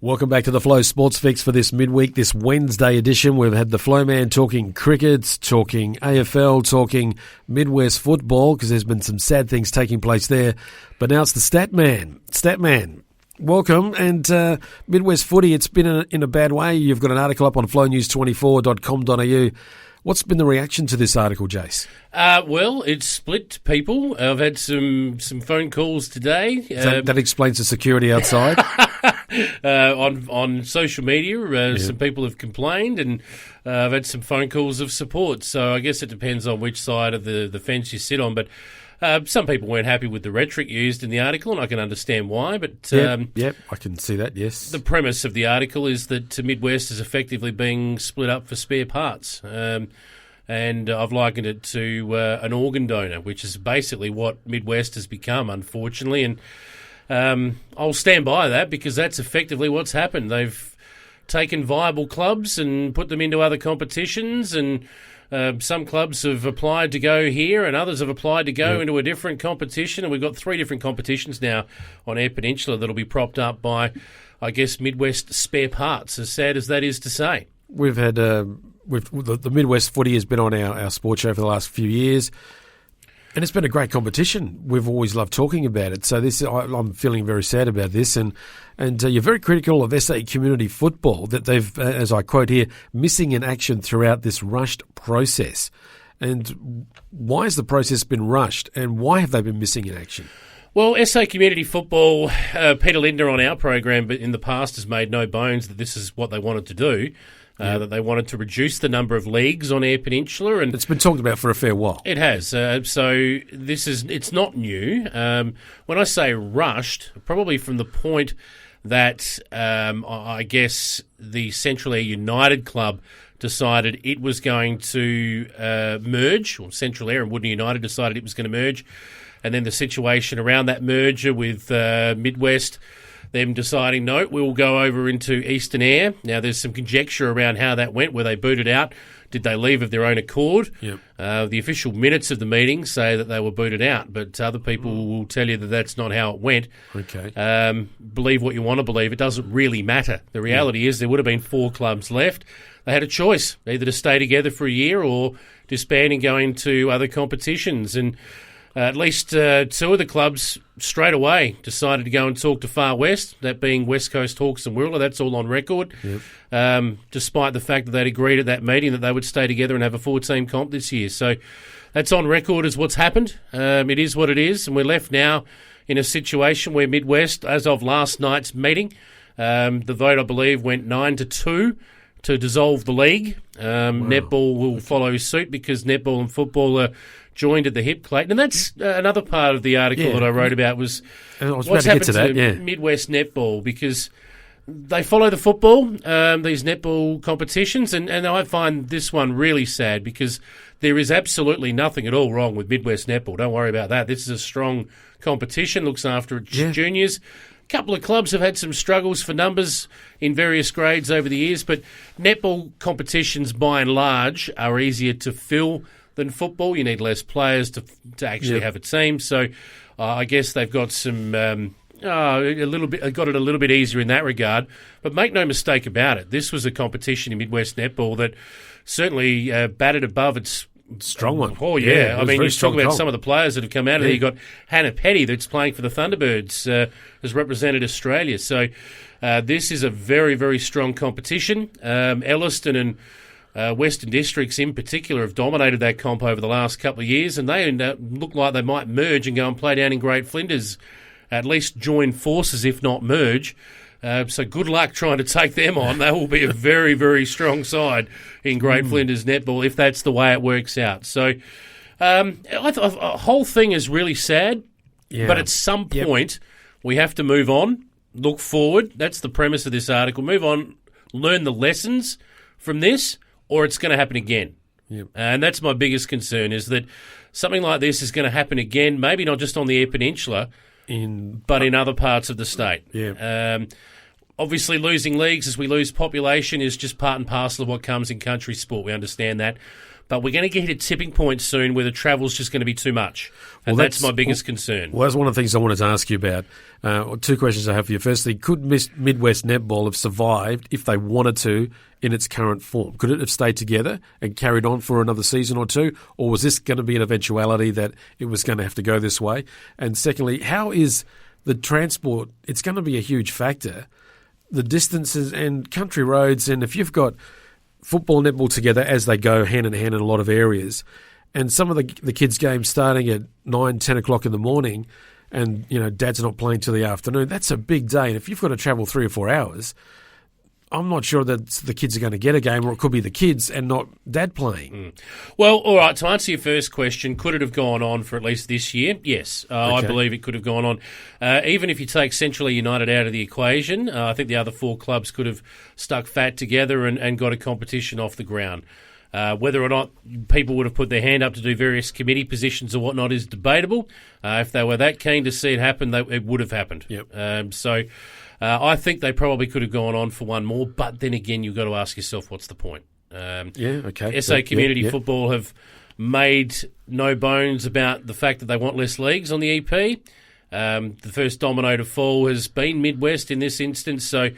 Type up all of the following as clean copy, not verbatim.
Welcome back to the Flow Sports Fix for this midweek, this Wednesday edition. We've had the Flow Man talking cricket, talking AFL, talking Mid-West football, because there's been some sad things taking place there. But now it's the Stat Man. Stat Man, welcome. And Mid-West footy, it's been in a bad way. You've got an article up on flownews24.com.au. What's been the reaction to this article, Jase? Well, it's split people. I've had some phone calls today. That explains the security outside. On social media, some people have complained, and I've had some phone calls of support. So I guess it depends on which side of the fence you sit on. But some people weren't happy with the rhetoric used in the article, and I can understand why. But yep, I can see that, yes. The premise of the article is that Mid-West is effectively being split up for spare parts. And I've likened it to an organ donor, which is basically what Mid-West has become, unfortunately. And I'll stand by that, because that's effectively what's happened. They've taken viable clubs and put them into other competitions, and some clubs have applied to go here and others have applied to go into a different competition. And we've got 3 different competitions now on Eyre Peninsula that'll be propped up by, I guess, Mid-West spare parts, as sad as that is to say. We've had the Mid-West footy has been on our sports show for the last few years. And it's been a great competition. We've always loved talking about it. So I'm feeling very sad about this. And you're very critical of SA community football, that they've, as I quote here, missing in action throughout this rushed process. And why has the process been rushed, and why have they been missing in action? Well, SA Community Football, Peter Lindner on our program, but in the past has made no bones that this is what they wanted to do. That they wanted to reduce the number of leagues on Eyre Peninsula, and it's been talked about for a fair while. It has. So it's not new. When I say rushed, probably from the point that I guess the Central Eyre United Club decided it was going to merge, or Central Eyre and Woodney United decided it was going to merge, and then the situation around that merger with Mid-West, them deciding, no, we'll go over into Eastern Eyre. Now, there's some conjecture around how that went. Were they booted out? Did they leave of their own accord? Yep. The official minutes of the meeting say that they were booted out, but other people will tell you that that's not how it went. Okay. Believe what you want to believe. It doesn't really matter. The reality is there would have been 4 clubs left. They had a choice, either to stay together for a year or disband and go into other competitions. And at least 2 of the clubs straight away decided to go and talk to Far West, that being West Coast Hawks and Wirral. That's all on record, despite the fact that they'd agreed at that meeting that they would stay together and have a 4-team comp this year. So that's on record as what's happened. It is what it is, and we're left now in a situation where Mid-West, as of last night's meeting, the vote, I believe, went 9-2 to dissolve the league. Netball will follow suit, because netball and football are joined at the hip, Clayton. And that's another part of the article that I wrote about was what's happened to Mid-West Netball, because they follow the football, these netball competitions, and I find this one really sad, because there is absolutely nothing at all wrong with Mid-West Netball. Don't worry about that. This is a strong competition, looks after its juniors. A couple of clubs have had some struggles for numbers in various grades over the years, but netball competitions by and large are easier to fill than football. You need less players to actually have a team. So I guess they've got some got it a little bit easier in that regard. But make no mistake about it, this was a competition in Mid-West Netball that certainly batted above its strong one. Oh yeah, I mean, you talk about some of the players that have come out of there. You got Hannah Petty, that's playing for the Thunderbirds, has represented Australia. So this is a very, very strong competition. Elliston and Western Districts in particular have dominated that comp over the last couple of years, and they look like they might merge and go and play down in Great Flinders, at least join forces if not merge. So good luck trying to take them on. They will be a very, very strong side in Great Flinders Netball if that's the way it works out. So the whole thing is really sad, but at some point we have to move on, look forward. That's the premise of this article. Move on, learn the lessons from this, or it's going to happen again. And that's my biggest concern, is that something like this is going to happen again, maybe not just on the Eyre Peninsula, but in other parts of the state. Obviously, losing leagues as we lose population is just part and parcel of what comes in country sport. We understand that. but we're going to get a tipping point soon where the travel's just going to be too much. And that's my biggest concern. Well, that's one of the things I wanted to ask you about. Two questions I have for you. Firstly, could Mid-West Netball have survived if they wanted to in its current form? Could it have stayed together and carried on for another season or two? Or was this going to be an eventuality that it was going to have to go this way? And secondly, how is the transport? It's going to be a huge factor. The distances and country roads, and if you've got football and netball together as they go hand in hand in a lot of areas, and some of the kids' games starting at 9, 10 o'clock in the morning, and dad's not playing till the afternoon, that's a big day. And if you've got to travel 3 or 4 hours, I'm not sure that the kids are going to get a game, or it could be the kids and not dad playing. Well, all right, to answer your first question, could it have gone on for at least this year? Yes, okay. I believe it could have gone on. Even if you take Centrally United out of the equation, I think the other 4 clubs could have stuck fat together and got a competition off the ground. Whether or not people would have put their hand up to do various committee positions or whatnot is debatable. If they were that keen to see it happen, it would have happened. Yep. I think they probably could have gone on for one more, but then again, you've got to ask yourself, what's the point? SA Community Football have made no bones about the fact that they want less leagues on the EP. The first domino to fall has been Mid-West in this instance, so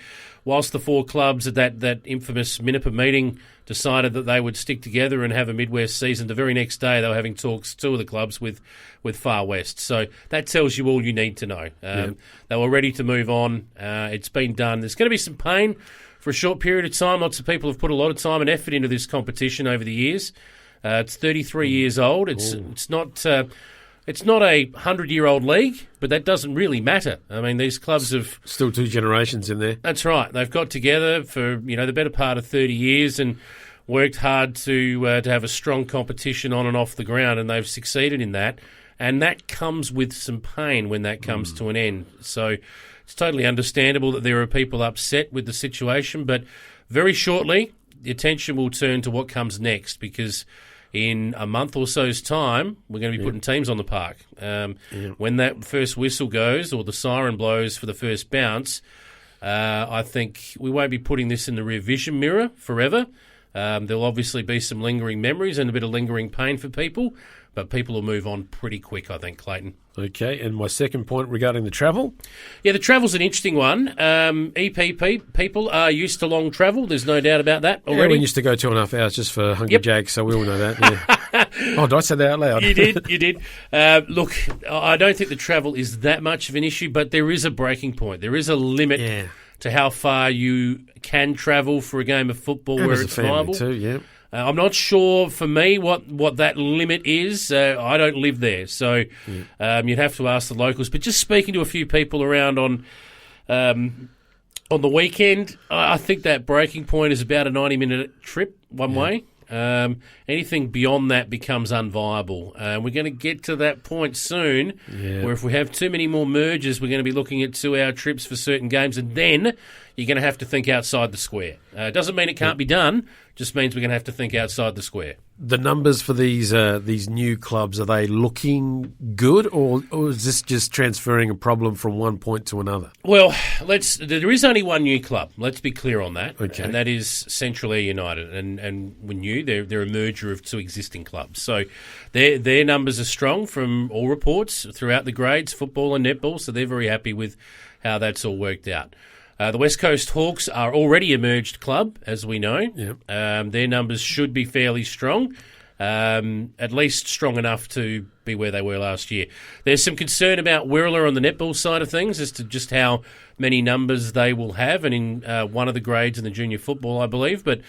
whilst the 4 clubs at that infamous Minippa meeting decided that they would stick together and have a Mid-West season, the very next day they were having talks, 2 of the clubs, with Far West. So that tells you all you need to know. They were ready to move on. It's been done. There's going to be some pain for a short period of time. Lots of people have put a lot of time and effort into this competition over the years. It's 33 years old. It's not a 100-year-old league, but that doesn't really matter. I mean, these clubs have... Still 2 generations in there. That's right. They've got together for, the better part of 30 years and worked hard to have a strong competition on and off the ground, and they've succeeded in that. And that comes with some pain when that comes to an end. So it's totally understandable that there are people upset with the situation, but very shortly, the attention will turn to what comes next, because in a month or so's time, we're going to be putting teams on the park. When that first whistle goes or the siren blows for the first bounce, I think we won't be putting this in the rear vision mirror forever. There'll obviously be some lingering memories and a bit of lingering pain for people, but people will move on pretty quick, I think, Clayton. Okay, and my second point regarding the travel? Yeah, the travel's an interesting one. EPP people are used to long travel. There's no doubt about that already. Yeah, we used to go 2.5 hours just for Hungry Jags, so we all know that. Yeah. Oh, did I say that out loud? You did. Look, I don't think the travel is that much of an issue, but there is a breaking point. There is a limit to how far you can travel for a game of football and where it's viable. Too, yeah. I'm not sure for me what that limit is. I don't live there, so you'd have to ask the locals. But just speaking to a few people around on the weekend, I think that breaking point is about a 90-minute trip one way. Anything beyond that becomes unviable. We're going to get to that point soon where if we have too many more mergers, we're going to be looking at 2-hour trips for certain games, and then you're going to have to think outside the square. It doesn't mean it can't be done, just means we're going to have to think outside the square. The numbers for these new clubs, are they looking good, or is this just transferring a problem from one point to another? Well, there is only one new club. Let's be clear on that. Okay. And that is Central Eyre United. And we're new. They're a merger of 2 existing clubs. So their numbers are strong from all reports throughout the grades, football and netball. So they're very happy with how that's all worked out. The West Coast Hawks are already a merged club, as we know. Yep. Their numbers should be fairly strong, at least strong enough to be where they were last year. There's some concern about Wirralur on the netball side of things as to just how many numbers they will have, and in one of the grades in the junior football, I believe. But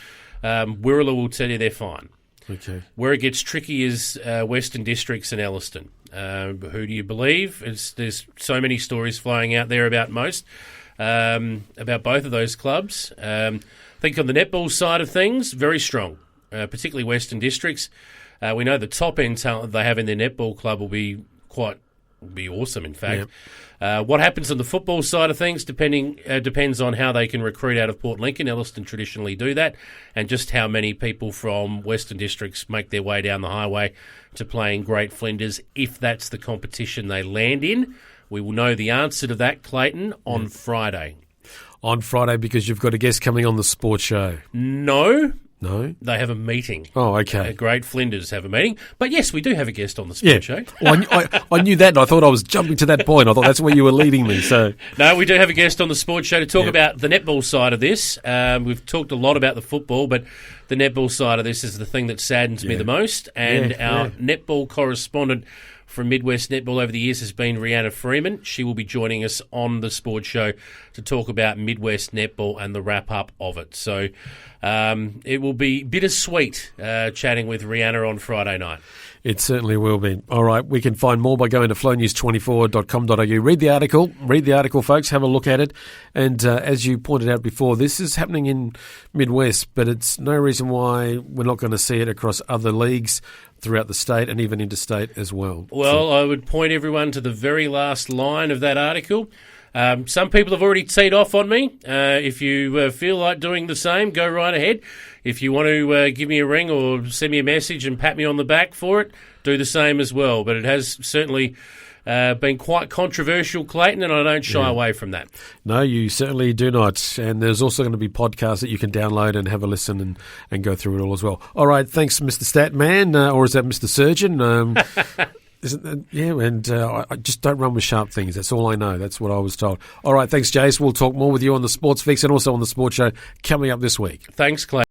Wirralur will tell you they're fine. Okay. Where it gets tricky is Western Districts and Elliston. Who do you believe? There's so many stories flying out there about about both of those clubs. I think on the netball side of things, very strong, particularly Western Districts. We know the top end talent they have in their netball club will be awesome, in fact. Yep. What happens on the football side of things depends on how they can recruit out of Port Lincoln. Elliston traditionally do that, and just how many people from Western Districts make their way down the highway to playing Great Flinders, if that's the competition they land in. We will know the answer to that, Clayton, on Friday. On Friday, because you've got a guest coming on the sports show. No. No? They have a meeting. Oh, okay. Great Flinders have a meeting. But yes, we do have a guest on the Sports Show. Well, I knew that, and I thought I was jumping to that point. I thought that's where you were leading me. So no, we do have a guest on the Sports Show to talk about the netball side of this. We've talked a lot about the football, but the netball side of this is the thing that saddens me the most. And our netball correspondent from Mid-West Netball over the years has been Rhianna Freeman. She will be joining us on the Sports Show to talk about Mid-West Netball and the wrap-up of it. So it will be bittersweet chatting with Rhianna on Friday night. It certainly will be. All right, we can find more by going to flownews24.com.au. Read the article, folks. Have a look at it. And as you pointed out before, this is happening in Mid-West, but it's no reason why we're not going to see it across other leagues throughout the state and even interstate as well. Well, I would point everyone to the very last line of that article. Some people have already teed off on me. If you feel like doing the same, go right ahead. If you want to give me a ring or send me a message and pat me on the back for it, do the same as well. But it has certainly been quite controversial, Clayton, and I don't shy away from that. No, you certainly do not. And there's also going to be podcasts that you can download and have a listen and go through it all as well. All right, thanks, Mr. Statman, or is that Mr. Surgeon? I just don't run with sharp things. That's all I know. That's what I was told. All right, thanks, Jase. We'll talk more with you on the Sports Fix and also on the Sports Show coming up this week. Thanks, Clay.